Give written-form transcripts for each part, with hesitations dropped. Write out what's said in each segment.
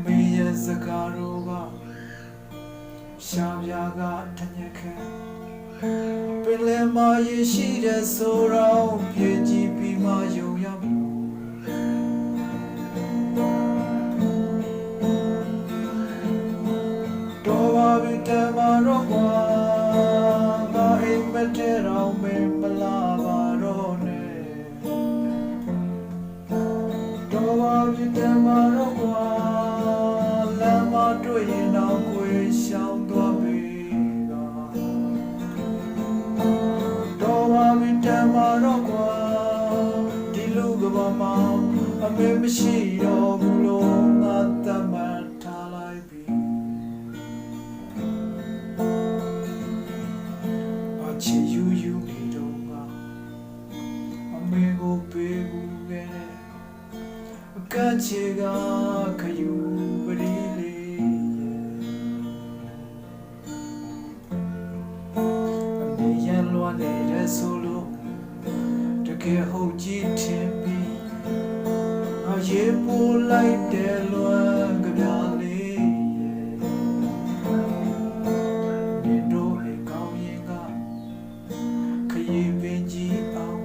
မေရစကားတို့ကရှာပြာကတညက်ခဲပင်လယ်မှာရရှိတဲ့ဆိုတော့ပြေကြည့်ပြီးမှယုံရမလို့တော်ပါပြီတမတော့ကွာငါအိမ်မက်တဲ့တော့မင်းမလာပါတော့နဲ့တော်ပါပြီတမတော့ကွာလမ်းမတွေ့ရင်တော့ကိုယ်ရှောင်သွားပြီတော်ပါပြီတမတော့ကွာဒီလူကဘာမှအမေမရှိတော့ဘူးလို့ငါတမန်ထားလိုက်ပြီချီယူယူနေတော့ကအမေကိုပေးဘူးခဲ့တဲ့အကချေကခယူပရီလေးအနေရန်လွှမ်းနေတဲ့ဆိုလို့တကယ်ဟုတ်ကြည့်ထင်ပြီးအရေးပို့လိုက်တယ်လွမ်းကြပြလေးနေတော့အကောင်းရင်ကခရီးပင်ကြီးအောင်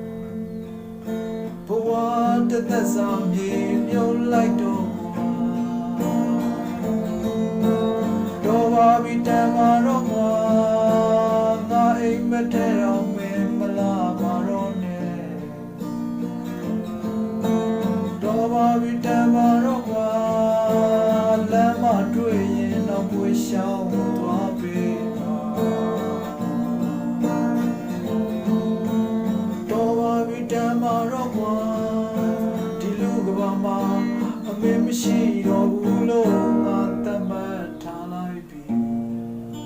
ဘဝတသက်ဆောင်မြေမြုပ်လိုက်တော့တော်ပါပြီတမတော့ကွာငါအိမ်မက်တဲ့တော့မင်းမလာပါတော့နဲ့တော်ပါပြီတမ